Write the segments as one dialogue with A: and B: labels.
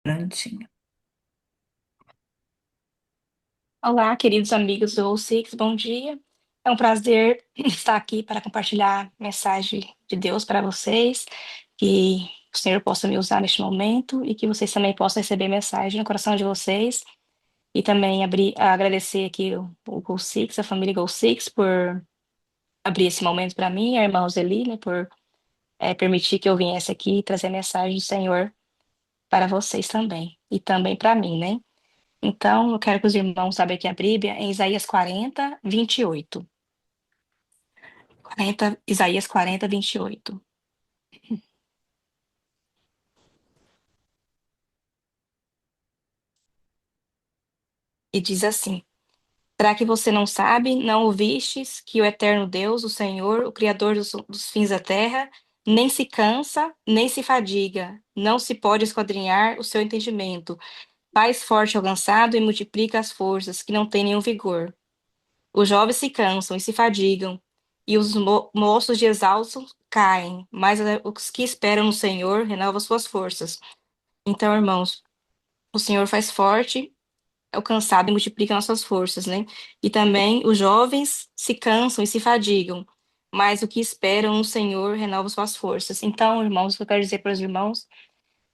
A: Prontinho.
B: Olá, queridos amigos do Six, bom dia. É um prazer estar aqui para compartilhar mensagem de Deus para vocês, que o Senhor possa me usar neste momento e que vocês também possam receber mensagem no coração de vocês. E também agradecer aqui o Go Six, a família Go Six, por abrir esse momento para mim, a irmã Roseli, né, por permitir que eu viesse aqui e trazer a mensagem do Senhor para vocês também, e também para mim, né? Então, eu quero que os irmãos saibam que a Bíblia é em Isaías 40, 28. 28. E diz assim: Será que você não sabe, não ouvistes que o eterno Deus, o Senhor, o Criador dos fins da terra, nem se cansa, nem se fadiga, não se pode esquadrinhar o seu entendimento, faz forte ao cansado e multiplica as forças que não têm nenhum vigor. Os jovens se cansam e se fadigam, e os moços de exaustos caem, mas os que esperam no Senhor renovam suas forças. Então, irmãos, o Senhor faz forte ao cansado e multiplica nossas forças, né? E também os jovens se cansam e se fadigam, mas o que esperam no Senhor renova suas forças. Então, irmãos, o que eu quero dizer para os irmãos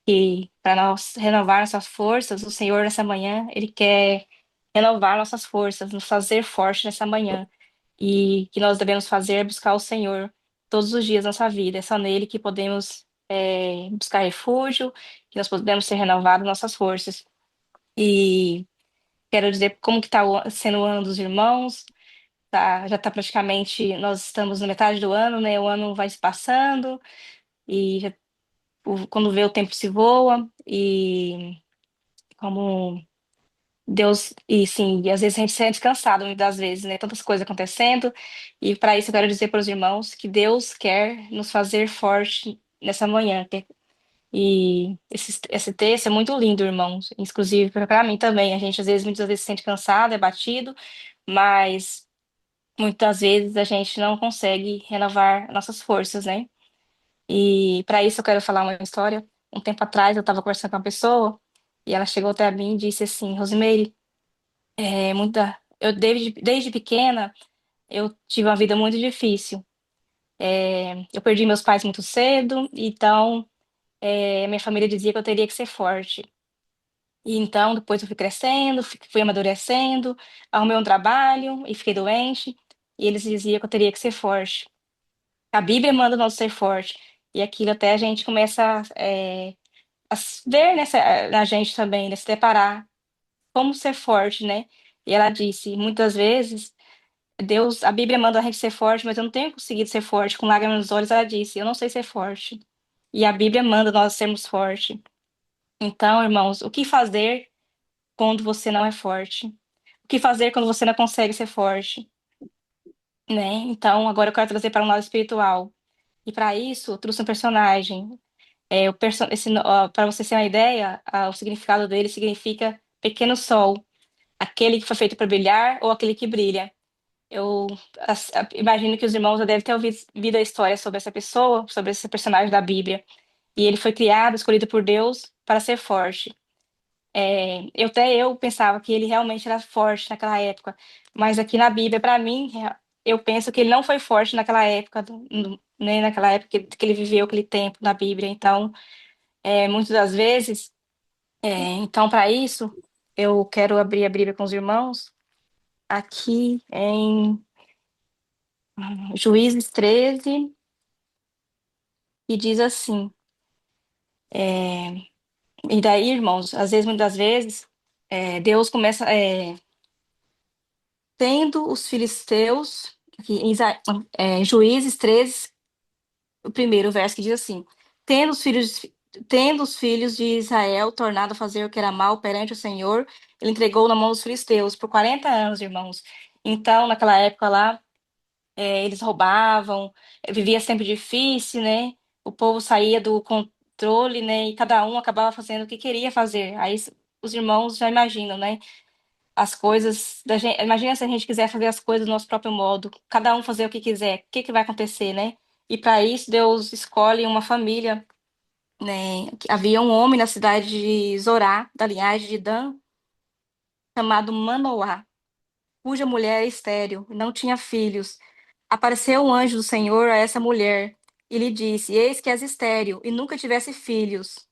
B: que para nós renovar nossas forças, o Senhor nessa manhã, Ele quer renovar nossas forças, nos fazer forte nessa manhã. E que nós devemos fazer é buscar o Senhor todos os dias da nossa vida. É só nele que podemos buscar refúgio, que nós podemos ser renovados nossas forças. E quero dizer como que está sendo o ano dos irmãos. Tá, já está praticamente, nós estamos na metade do ano, né? O ano vai se passando e quando vê o tempo se voa e como Deus, e sim, e às vezes a gente se sente cansado, muitas das vezes, né? Tantas coisas acontecendo, e para isso eu quero dizer para os irmãos que Deus quer nos fazer forte nessa manhã. E esse texto é muito lindo, irmãos, inclusive para mim também. A gente às vezes, muitas vezes se sente cansado, é batido, mas muitas vezes a gente não consegue renovar nossas forças, né? E para isso eu quero falar uma história. Um tempo atrás eu estava conversando com uma pessoa e ela chegou até mim e disse assim: Rosimeire, eu desde pequena eu tive uma vida muito difícil. Eu perdi meus pais muito cedo, então minha família dizia que eu teria que ser forte. E então depois eu fui crescendo, fui amadurecendo, arrumei um trabalho e fiquei doente, e eles diziam que eu teria que ser forte. A Bíblia manda nós ser forte. E aquilo até a gente começa ver na gente também, né, se deparar como ser forte, né? E ela disse, muitas vezes Deus, a Bíblia manda a gente ser forte, mas eu não tenho conseguido ser forte. Com lágrimas nos olhos, ela disse: Eu não sei ser forte. E a Bíblia manda nós sermos fortes. Então, irmãos, o que fazer quando você não é forte? O que fazer quando você não consegue ser forte? Né? Então, agora eu quero trazer para um lado espiritual. E para isso, eu trouxe um personagem. Para você ter uma ideia, o significado dele significa pequeno sol, aquele que foi feito para brilhar ou aquele que brilha. Eu imagino que os irmãos já devem ter ouvido a história sobre essa pessoa, sobre esse personagem da Bíblia. E ele foi criado, escolhido por Deus para ser forte. Eu pensava que ele realmente era forte naquela época, mas aqui na Bíblia, para mim, eu penso que ele não foi forte naquela época, nem naquela época que ele viveu aquele tempo na Bíblia. Então, muitas das vezes, então para isso, eu quero abrir a Bíblia com os irmãos aqui em Juízes 13. E diz assim, e daí, irmãos, às vezes, muitas vezes, Deus começa, tendo os filisteus, aqui em Juízes 13, o primeiro verso que diz assim, tendo os filhos, tendo os filhos de Israel tornado a fazer o que era mal perante o Senhor, ele entregou na mão dos filisteus por 40 anos, irmãos. Então, naquela época lá, eles roubavam, vivia sempre difícil, né? O povo saía do controle, né? E cada um acabava fazendo o que queria fazer. Aí os irmãos já imaginam, né? As coisas da gente. Imagina se a gente quiser fazer as coisas do nosso próprio modo, cada um fazer o que quiser, o que que vai acontecer, né? E para isso Deus escolhe uma família né, que havia um homem na cidade de Zorá, da linhagem de Dan, chamado Manoá, cuja mulher era estéril e não tinha filhos. Apareceu um anjo do Senhor a essa mulher e lhe disse: Eis que és estéril e nunca tivesse filhos.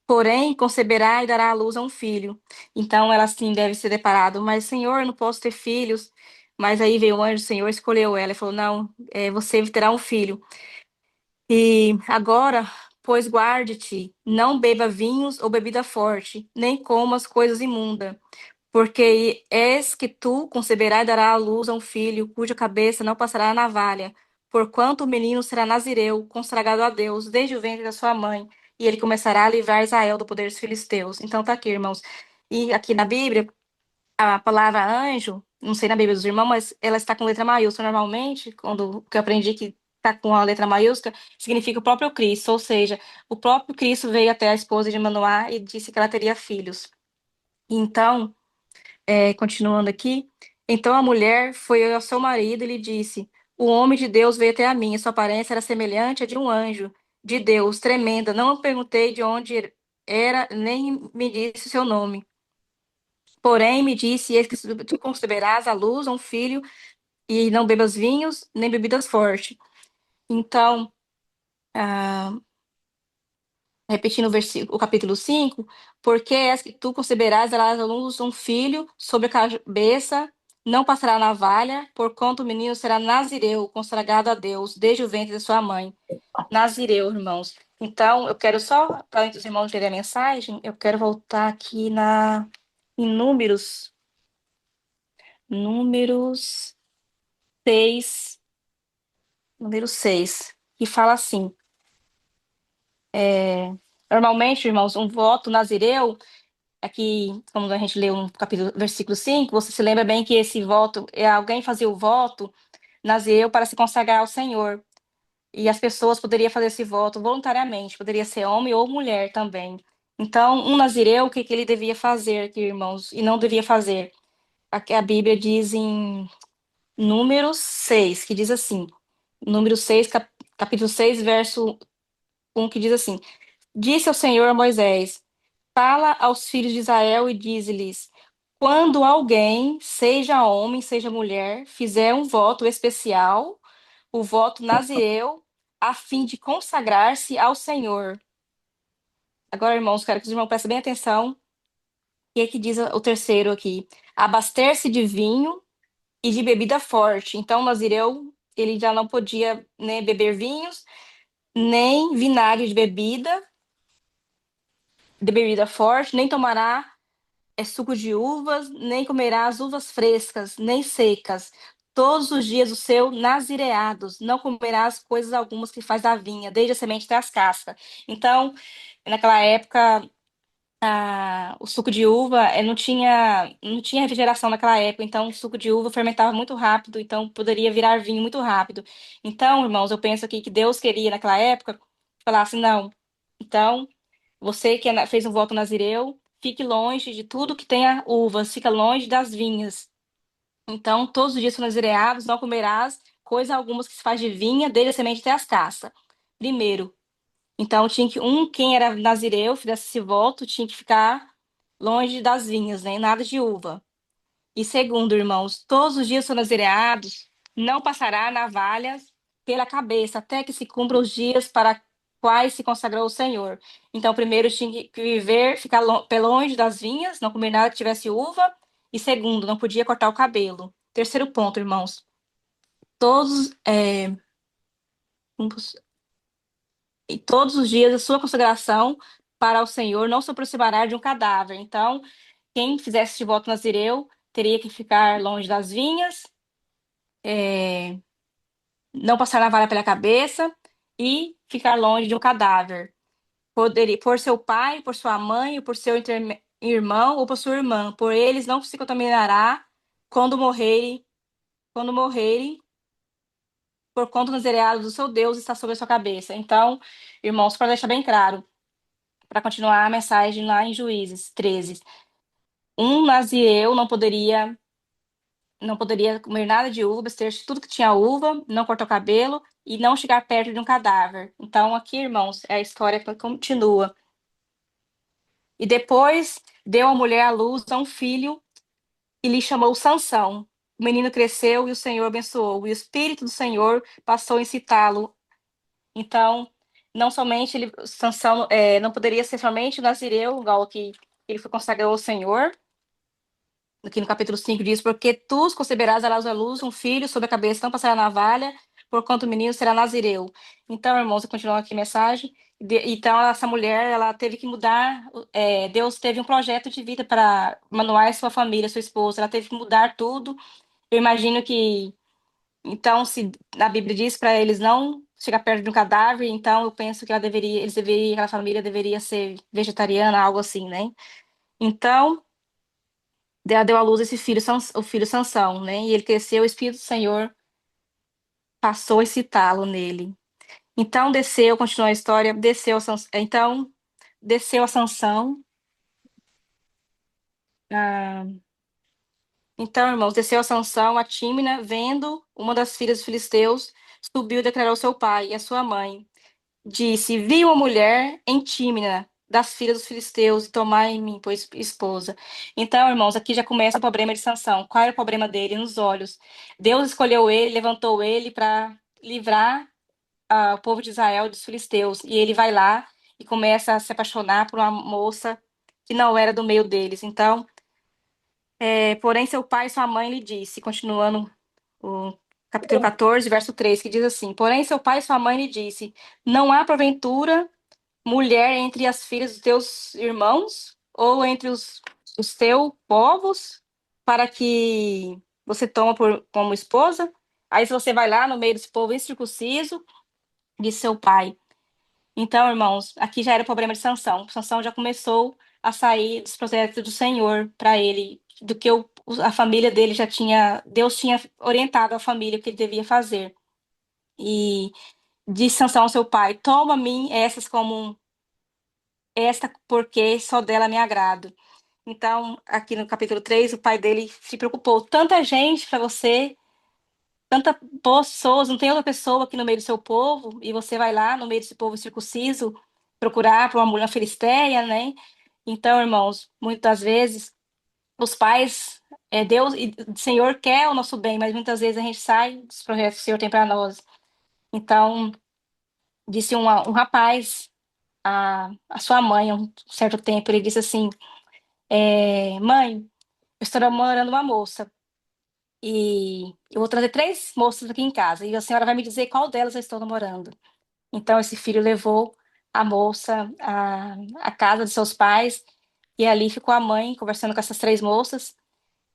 B: Porém, conceberá e dará à luz a um filho. Então ela assim deve ser deparado, mas Senhor, eu não posso ter filhos. Mas aí veio o anjo do Senhor, escolheu ela e falou: Não, você terá um filho. E agora, pois guarde-te, não beba vinhos ou bebida forte, nem comas coisas imundas, porque és que tu conceberás e dará à luz a um filho, cuja cabeça não passará a navalha, porquanto o menino será nazireu, consagrado a Deus, desde o ventre da sua mãe, e ele começará a livrar Israel do poder dos filisteus. Então tá aqui, irmãos. E aqui na Bíblia, a palavra anjo, não sei na Bíblia dos irmãos, mas ela está com letra maiúscula normalmente, quando que eu aprendi que está com a letra maiúscula, significa o próprio Cristo, ou seja, o próprio Cristo veio até a esposa de Manoá e disse que ela teria filhos. Então, continuando aqui, então a mulher foi ao seu marido e lhe disse: O homem de Deus veio até a mim, e sua aparência era semelhante à de um anjo de Deus, tremenda. Não perguntei de onde era, nem me disse o seu nome. Porém, me disse: Eis que tu conceberás à luz a um filho, e não bebas vinhos, nem bebidas fortes. Então, ah, repetindo o capítulo 5, porque és que tu conceberás darás à luz um filho sobre a cabeça, não passará navalha, porquanto o menino será nazireu, consagrado a Deus, desde o ventre de sua mãe. Nazireu, irmãos. Então, eu quero só, para os irmãos lerem a mensagem, eu quero voltar aqui em números 6, número 6, que fala assim, normalmente, irmãos, um voto nazireu. Aqui, como a gente leu no capítulo, versículo 5, você se lembra bem que esse voto, alguém fazia o voto nazireu para se consagrar ao Senhor. E as pessoas poderiam fazer esse voto voluntariamente, poderia ser homem ou mulher também. Então, um nazireu, o que, que ele devia fazer aqui, irmãos, e não devia fazer? Aqui a Bíblia diz em Números 6, que diz assim, número 6, capítulo 6, verso 1, que diz assim, Disse o Senhor a Moisés, fala aos filhos de Israel e diz-lhes: quando alguém, seja homem, seja mulher, fizer um voto especial, o voto nazireu, a fim de consagrar-se ao Senhor. Agora, irmãos, quero que os irmãos prestem bem atenção. E é que diz o terceiro aqui: abaster-se de vinho e de bebida forte. Então, o nazireu, ele já não podia, né, beber vinhos, nem vinagre de bebida forte, nem tomará suco de uvas, nem comerá as uvas frescas, nem secas. Todos os dias o seu nazireados, não comerás coisas algumas que faz da vinha, desde a semente até as cascas. Então, naquela época, o suco de uva não tinha refrigeração naquela época, então o suco de uva fermentava muito rápido, então poderia virar vinho muito rápido. Então, irmãos, eu penso aqui que Deus queria naquela época falar assim, não. Então, você que fez um voto nazireu, fique longe de tudo que tenha uvas, fica longe das vinhas. Então, todos os dias são nazireados, não comerás coisa algumas que se faz de vinha, desde a semente até as caças. Primeiro, então tinha que quem era nazireu, fizesse esse voto, tinha que ficar longe das vinhas, né? Nada de uva. E segundo, irmãos, todos os dias são nazireados, não passará navalha pela cabeça, até que se cumpram os dias para quais se consagrou o Senhor. Então, primeiro tinha que viver, ficar longe das vinhas, não comer nada que tivesse uva. E segundo, não podia cortar o cabelo. Terceiro ponto, irmãos, todos, e todos os dias a sua consagração para o Senhor não se aproximará de um cadáver. Então, quem fizesse esse voto nazireu teria que ficar longe das vinhas, não passar navalha pela cabeça e ficar longe de um cadáver. Poderia, por seu pai, por sua mãe, por seu irmão ou por sua irmã, por eles não se contaminará quando morrerem, quando morrerem, por conta dos cereais do seu Deus está sobre a sua cabeça. Então, irmãos, para deixar bem claro, para continuar a mensagem lá em Juízes 13, um nazireu não poderia comer nada de uva, ter tudo que tinha uva, não cortar o cabelo e não chegar perto de um cadáver. Então, aqui, irmãos, é a história que continua. E depois deu a mulher à luz a um filho e lhe chamou Sansão. O menino cresceu e o Senhor abençoou, e o Espírito do Senhor passou a incitá-lo. Então, não somente ele, Sansão, não poderia ser somente o nazireu, igual que ele foi consagrado ao Senhor, aqui no capítulo 5 diz, porque tu conceberás darás à luz um filho sobre a cabeça, não passará navalha, porquanto o menino será nazireu. Então, irmãos, eu continuo aqui a mensagem. Então, essa mulher, ela teve que mudar, Deus teve um projeto de vida para manuar sua família, sua esposa, ela teve que mudar tudo. Eu imagino que, então, se a Bíblia diz para eles não chegar perto de um cadáver, então eu penso que aquela família deveria ser vegetariana, algo assim, né? Então, ela deu à luz esse filho, o filho Sansão, né? E ele cresceu, o Espírito do Senhor passou a excitá-lo nele. Então desceu, continua a história, desceu a Sansão. ah, então, irmãos, desceu a Sansão, a Tímina, vendo uma das filhas dos filisteus, subiu e declarou ao seu pai e à sua mãe. Disse: Vi uma mulher em Tímina, das filhas dos filisteus, e tomai em mim, pois esposa. Então, irmãos, aqui já começa o problema de Sansão. Qual era o problema dele? Nos olhos. Deus escolheu ele, levantou ele para livrar o povo de Israel dos filisteus. E ele vai lá e começa a se apaixonar por uma moça que não era do meio deles. Então, porém, seu pai e sua mãe lhe disse, continuando o capítulo 14, verso 3, que diz assim: Porém, seu pai e sua mãe lhe disse: Não há porventura mulher entre as filhas dos teus irmãos ou entre os teus povos para que você toma como esposa? Aí se você vai lá no meio desse povo incircunciso, disse seu pai. Então, irmãos, aqui já era o problema de Sansão. Sansão já começou a sair dos projetos do Senhor para ele, do que a família dele já tinha, Deus tinha orientado a família o que ele devia fazer. E disse Sansão ao seu pai: Toma a mim essas como esta, porque só dela me agrado. Então, aqui no capítulo 3 o pai dele se preocupou. Tanta gente para você, tanta pessoas, não tem outra pessoa aqui no meio do seu povo, e você vai lá no meio desse povo circunciso procurar por uma mulher filisteia, né? Então, irmãos, muitas vezes os pais, Deus e o Senhor quer o nosso bem, mas muitas vezes a gente sai dos projetos que o Senhor tem para nós. Então, disse um rapaz a sua mãe, há um certo tempo, ele disse assim: Mãe, eu estou namorando uma moça e eu vou trazer três moças aqui em casa e a senhora vai me dizer qual delas eu estou namorando. Então, esse filho levou a moça à casa de seus pais e ali ficou a mãe conversando com essas três moças.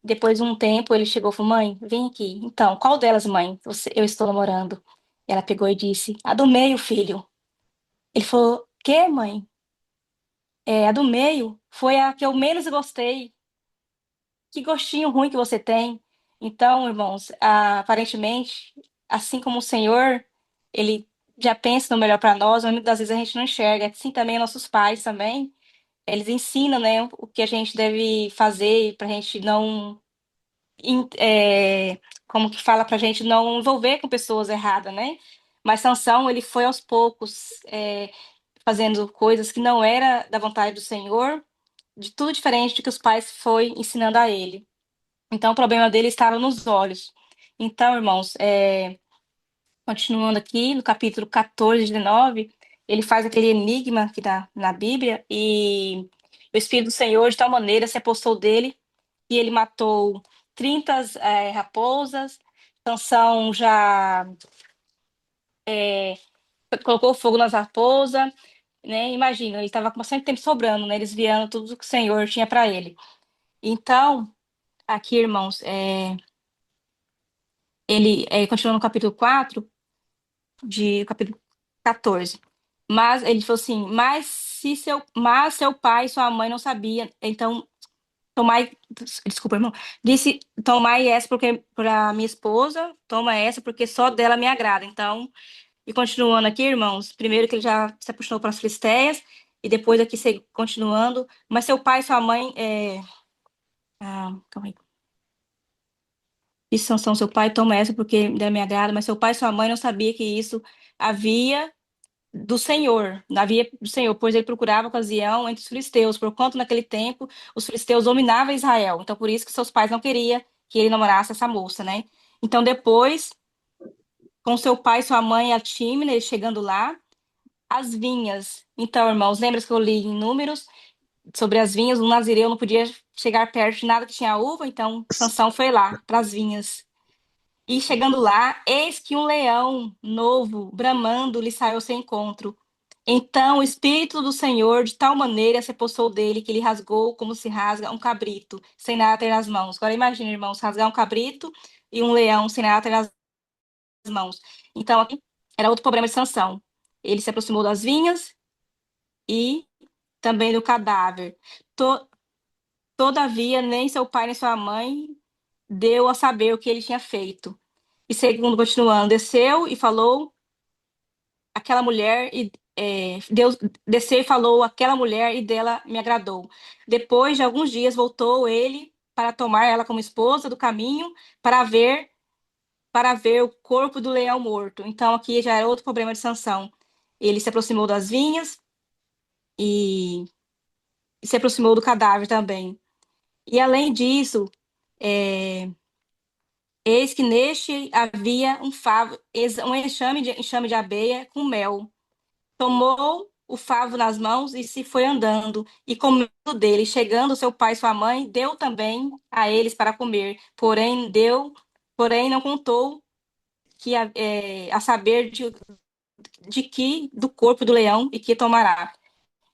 B: Depois de um tempo, ele chegou e falou: Mãe, vem aqui. Então, qual delas, mãe, eu estou namorando? E ela pegou e disse: A do meio, filho. Ele falou: Quê, mãe? A do meio foi a que eu menos gostei. Que gostinho ruim que você tem. Então, irmãos, aparentemente, assim como o Senhor, ele já pensa no melhor para nós, mas muitas vezes a gente não enxerga. Assim também nossos pais também, eles ensinam, né, o que a gente deve fazer para a gente não, como que fala para a gente não envolver com pessoas erradas, né? Mas Sansão, ele foi aos poucos fazendo coisas que não era da vontade do Senhor, de tudo diferente do que os pais foi ensinando a ele. Então, o problema dele estava nos olhos. Então, irmãos, continuando aqui, no capítulo 14, 19, ele faz aquele enigma aqui na Bíblia, e o Espírito do Senhor, de tal maneira, se apossou dele, que ele matou 30 raposas. Sansão já colocou fogo nas raposas, né? Imagina, ele estava com bastante tempo sobrando, né? Eles vieram tudo que o Senhor tinha para ele. Então, aqui, irmãos, ele continua no capítulo 4 de capítulo 14. Mas ele falou assim: mas seu pai e sua mãe não sabia, então tomai, desculpa, irmão, disse: tomai essa porque para minha esposa, toma essa porque só dela me agrada. Então, e continuando aqui, irmãos, primeiro que ele já se apaixonou pelas filisteias, e depois aqui continuando, mas seu pai e sua mãe, calma aí. Disse Sansão, seu pai toma essa porque me agrada, mas seu pai e sua mãe não sabia que isso havia havia do Senhor, pois ele procurava ocasião entre os filisteus, porquanto naquele tempo os filisteus dominavam Israel. Então, por isso que seus pais não queriam que ele namorasse essa moça, né? Então, depois, com seu pai e sua mãe, a Tímina, ele chegando lá, as vinhas. Então, irmãos, lembra que eu li em Números sobre as vinhas? Um nazireu não podia chegar perto de nada que tinha uva, então Sansão foi lá para as vinhas. E chegando lá, eis que um leão novo, bramando, lhe saiu ao seu encontro. Então o Espírito do Senhor de tal maneira se apossou dele que ele rasgou como se rasga um cabrito, sem nada ter nas mãos. Agora imagine, irmãos, rasgar um cabrito e um leão sem nada ter nas mãos. Então aqui era outro problema de Sansão. Ele se aproximou das vinhas e também do cadáver. To- Todavia, nem seu pai nem sua mãe deu a saber o que ele tinha feito. E segundo, continuando, desceu e falou aquela mulher e Deus desceu e falou aquela mulher e dela me agradou. Depois de alguns dias voltou ele para tomar ela como esposa do caminho para ver o corpo do leão morto. Então aqui já era outro problema de Sansão. Ele se aproximou das vinhas e se aproximou do cadáver também. E além disso, é, eis que neste havia um favo, um enxame de abeia com mel. Tomou o favo nas mãos e se foi andando, e comendo dele. Chegando seu pai e sua mãe, deu também a eles para comer. Porém não contou que a saber de que do corpo do leão e que tomará.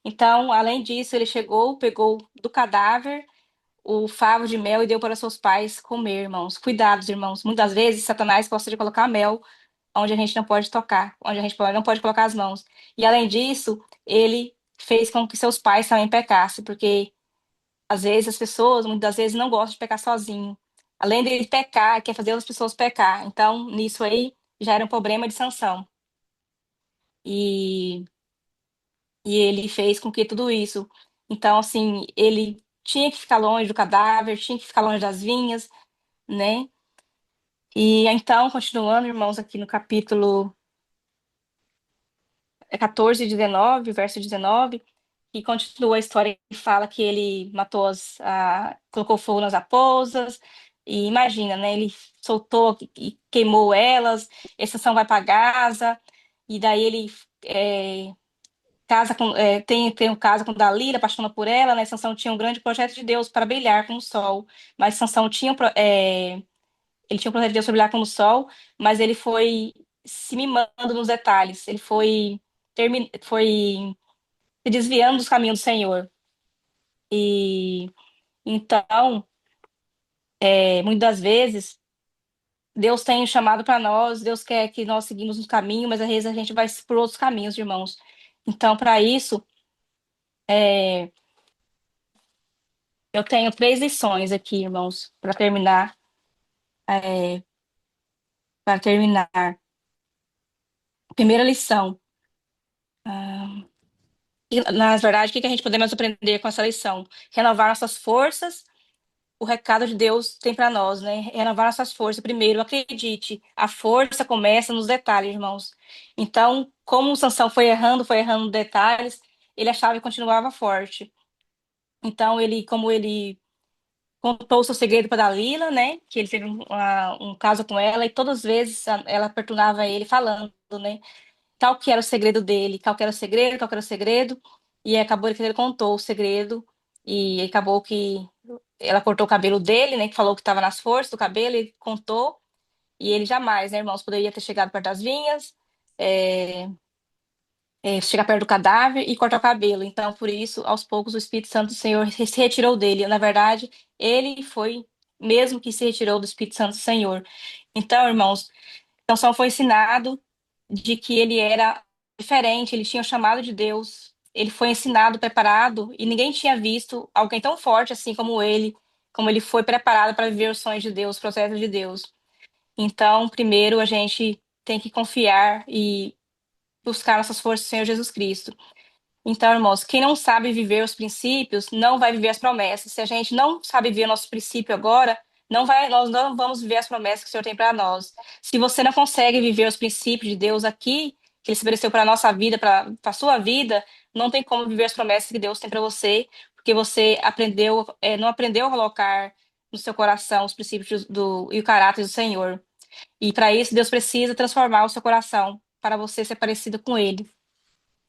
B: Então, além disso, ele chegou, pegou do cadáver o favo de mel e deu para seus pais comer, irmãos. Cuidados, irmãos. Muitas vezes Satanás gosta de colocar mel onde a gente não pode tocar, onde a gente não pode colocar as mãos. E além disso, ele fez com que seus pais também pecassem, porque às vezes as pessoas, muitas vezes, não gostam de pecar sozinho. Além de pecar, quer fazer as pessoas pecar. Então, nisso aí, já era um problema de sanção. E, e ele fez com que tudo isso. Então, assim, ele tinha que ficar longe do cadáver, tinha que ficar longe das vinhas, né? E então, continuando, irmãos, aqui no capítulo 14 e 19, verso 19, que continua a história que fala que ele matou colocou fogo nas raposas, e imagina, né? Ele soltou e queimou elas, essa ação vai para Gaza, e daí ele é, tem um caso com Dalila, apaixona por ela, né? Sansão tinha um grande projeto de Deus para brilhar como o sol, mas Sansão tinha, ele tinha um projeto de Deus para brilhar como o sol, mas ele foi se mimando nos detalhes, ele foi se desviando dos caminhos do Senhor. E então, muitas das vezes, Deus tem um chamado para nós, Deus quer que nós seguimos um caminho, mas às vezes a gente vai por outros caminhos, irmãos. Então, para isso, é, eu tenho três lições aqui, irmãos, para terminar. é, para terminar. Primeira lição. Na verdade, o que a gente podemos aprender com essa lição? Renovar nossas forças. O recado de Deus tem para nós, né? Renovar nossas forças. Primeiro, acredite, a força começa nos detalhes, irmãos. Então, como o Sansão foi errando nos detalhes, ele achava que continuava forte. Então, como ele contou o seu segredo para Dalila, né? Que ele teve um caso com ela, e todas as vezes ela perturbava ele falando, né? Tal que era o segredo dele, qual que era o segredo, qual que era o segredo. E acabou que ele contou o segredo, e acabou que ela cortou o cabelo dele, né? Que falou que estava nas forças do cabelo, ele contou, e ele jamais, né, irmãos, poderia ter chegado perto das vinhas, é, chegar perto do cadáver e cortar o cabelo. Então, por isso, aos poucos, o Espírito Santo do Senhor se retirou dele. Na verdade, ele foi mesmo que se retirou do Espírito Santo do Senhor. Então, irmãos, Sansão foi ensinado de que ele era diferente, ele tinha o chamado de Deus, ele foi ensinado, preparado, e ninguém tinha visto alguém tão forte assim como ele foi preparado para viver os sonhos de Deus, os processos de Deus. Então, primeiro a gente tem que confiar e buscar nossas forças no Senhor Jesus Cristo. Então, irmãos, quem não sabe viver os princípios não vai viver as promessas. Se a gente não sabe viver o nosso princípio agora, nós não vamos viver as promessas que o Senhor tem para nós. Se você não consegue viver os princípios de Deus aqui, que Ele estabeleceu para a nossa vida, para a sua vida, não tem como viver as promessas que Deus tem para você, porque você aprendeu, não aprendeu a colocar no seu coração os princípios e o caráter do Senhor. E para isso, Deus precisa transformar o seu coração para você ser parecido com Ele.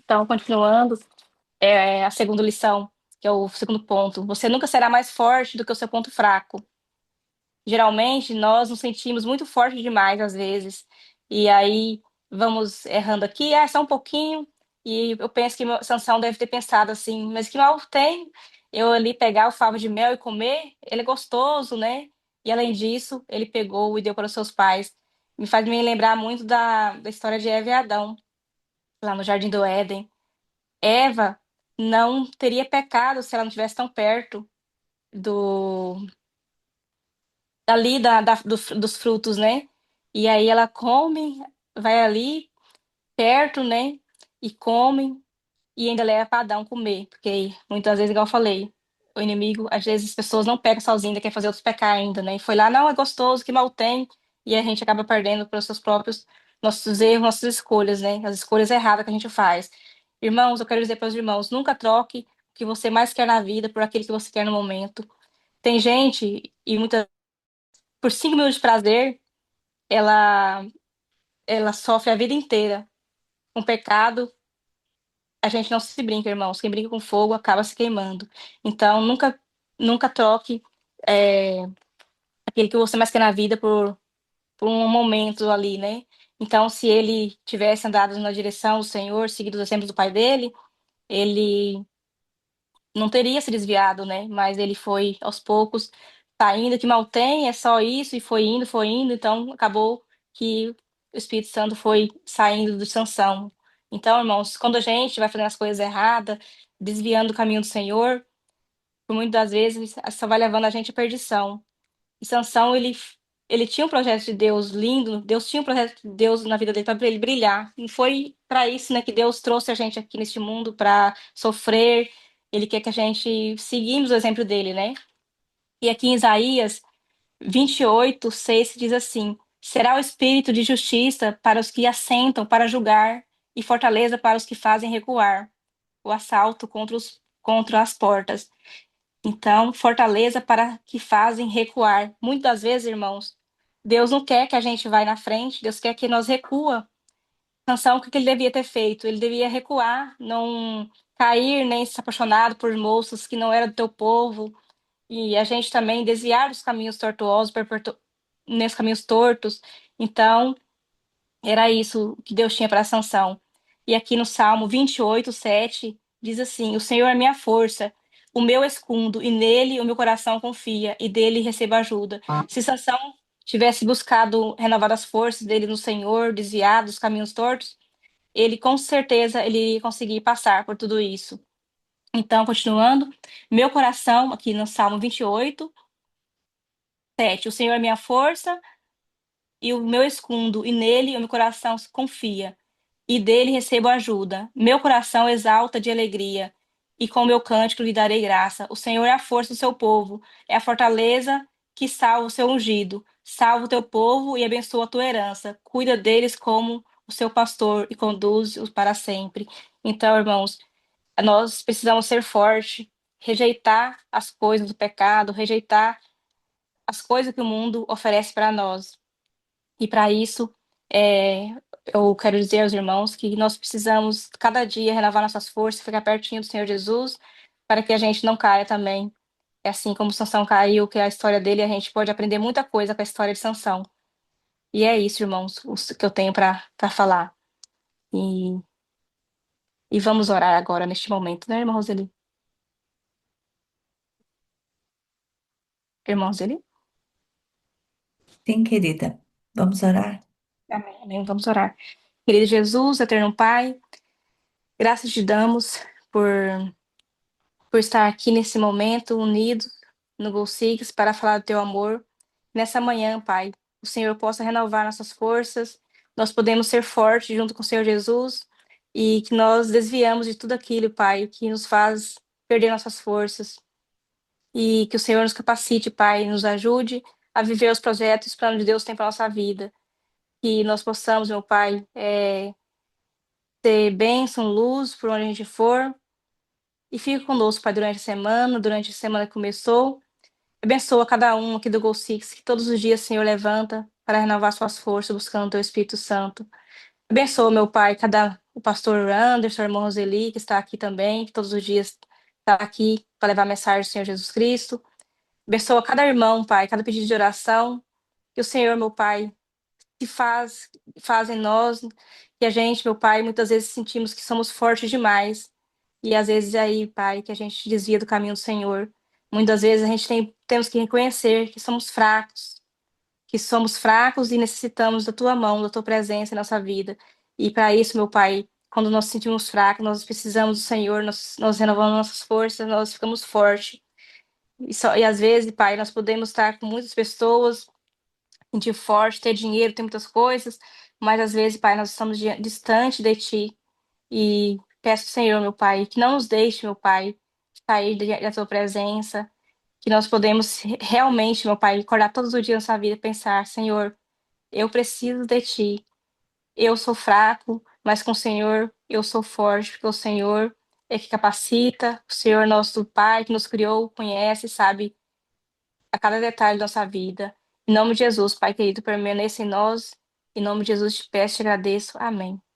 B: Então, continuando, a segunda lição, que é o segundo ponto. Você nunca será mais forte do que o seu ponto fraco. Geralmente, nós nos sentimos muito fortes demais, às vezes, e aí vamos errando aqui, só um pouquinho, e eu penso que Sansão deve ter pensado assim, mas que mal tem eu ali pegar o favo de mel e comer? Ele é gostoso, né? E além disso, ele pegou e deu para os seus pais. Me faz me lembrar muito da história de Eva e Adão, lá no Jardim do Éden. Eva não teria pecado se ela não estivesse tão perto do ali dos frutos, né? E aí ela come, vai ali perto, né? E come e ainda leva para Adão comer, porque muitas vezes, igual eu falei, o inimigo, às vezes as pessoas não pecam sozinhas, ainda quer fazer outros pecar ainda, né? E foi lá, não, é gostoso, que mal tem, e a gente acaba perdendo pelos seus próprios, nossos erros, nossas escolhas, né? As escolhas erradas que a gente faz. Irmãos, eu quero dizer para os irmãos, nunca troque o que você mais quer na vida por aquilo que você quer no momento. Tem gente, e muitas, por 5 minutos de prazer, ela, ela sofre a vida inteira. Com pecado, a gente não se brinca, irmãos. Quem brinca com fogo acaba se queimando. Então, nunca troque é, aquele que você mais quer na vida por um momento ali, né? Então, se ele tivesse andado na direção do Senhor, seguido os exemplos do pai dele, ele não teria se desviado, né? Mas ele foi aos poucos, tá indo, que mal tem, é só isso, e foi indo, então acabou que o Espírito Santo foi saindo de Sansão. Então, irmãos, quando a gente vai fazendo as coisas erradas, desviando do caminho do Senhor, por muitas das vezes, só vai levando a gente à perdição. E Sansão, ele tinha um projeto de Deus lindo, Deus tinha um projeto de Deus na vida dele para ele brilhar. E foi para isso, né, que Deus trouxe a gente aqui neste mundo para sofrer. Ele quer que a gente seguimos o exemplo dele, né? E aqui em Isaías 28:6 diz assim: Será o espírito de justiça para os que assentam para julgar e fortaleza para os que fazem recuar o assalto contra as portas. Então, fortaleza para que fazem recuar. Muitas das vezes, irmãos, Deus não quer que a gente vá na frente, Deus quer que nós recua. Sansão, o que ele devia ter feito? Ele devia recuar, não cair nem se apaixonado por moças que não eram do teu povo. E a gente também desviar dos caminhos tortuosos, nesses caminhos tortos. Então, era isso que Deus tinha para Sansão. E aqui no Salmo 28:7 diz assim: O Senhor é minha força, o meu escudo, e nele o meu coração confia, e dele recebo ajuda. Se Sansão tivesse buscado renovar as forças dele no Senhor, desviado dos caminhos tortos, ele com certeza ele iria conseguir passar por tudo isso. Então, continuando, meu coração, aqui no Salmo 28:7, o Senhor é minha força e o meu escudo, e nele o meu coração confia. E dele recebo ajuda. Meu coração exalta de alegria, e com meu cântico lhe darei graça. O Senhor é a força do seu povo, é a fortaleza que salva o seu ungido. Salva o teu povo e abençoa a tua herança. Cuida deles como o seu pastor e conduz-os para sempre. Então, irmãos, nós precisamos ser fortes, rejeitar as coisas do pecado, rejeitar as coisas que o mundo oferece para nós. E para isso, é, eu quero dizer aos irmãos que nós precisamos cada dia renovar nossas forças, ficar pertinho do Senhor Jesus, para que a gente não caia também. É assim como Sansão caiu, que é a história dele, a gente pode aprender muita coisa com a história de Sansão. E é isso, irmãos, que eu tenho para falar. E, e vamos orar agora, neste momento, né, irmã Roseli? Irmã Roseli?
A: Sim, querida. Vamos orar?
B: Amém, amém. Vamos orar. Querido Jesus, eterno Pai, graças te damos por estar aqui nesse momento, unidos no GoSix, para falar do teu amor. Nessa manhã, Pai, o Senhor possa renovar nossas forças, nós podemos ser fortes junto com o Senhor Jesus e que nós desviamos de tudo aquilo, Pai, que nos faz perder nossas forças e que o Senhor nos capacite, Pai, nos ajude a viver os projetos e os planos de Deus tem para nossa vida. Que nós possamos, meu Pai, ter bênção, luz por onde a gente for. E fique conosco, Pai, durante a semana que começou. Abençoa cada um aqui do Gol Six, que todos os dias, Senhor, levanta para renovar suas forças, buscando o Teu Espírito Santo. Abençoa, meu Pai, o pastor Anderson, a irmã Roseli, que está aqui também, que todos os dias está aqui para levar a mensagem do Senhor Jesus Cristo. Abençoa cada irmão, Pai, cada pedido de oração. Que o Senhor, meu Pai, que faz em nós, que a gente, meu Pai, muitas vezes sentimos que somos fortes demais. E às vezes é aí, Pai, que a gente desvia do caminho do Senhor. Muitas vezes a gente temos que reconhecer que somos fracos e necessitamos da Tua mão, da Tua presença em nossa vida. E para isso, meu Pai, quando nós nos sentimos fracos, nós precisamos do Senhor, nós renovamos nossas forças, nós ficamos fortes. E às vezes, Pai, nós podemos estar com muitas pessoas, sentir forte, ter dinheiro, ter muitas coisas, mas às vezes, Pai, nós estamos distante de Ti. E peço, Senhor, meu Pai, que não nos deixe, meu Pai, sair da Tua presença, que nós podemos realmente, meu Pai, acordar todos os dias na nossa vida e pensar, Senhor, eu preciso de Ti. Eu sou fraco, mas com o Senhor eu sou forte, porque o Senhor é que capacita, o Senhor nosso Pai que nos criou, conhece, sabe a cada detalhe da nossa vida. Em nome de Jesus, Pai querido, permaneça em nós. Em nome de Jesus, te peço e te agradeço. Amém.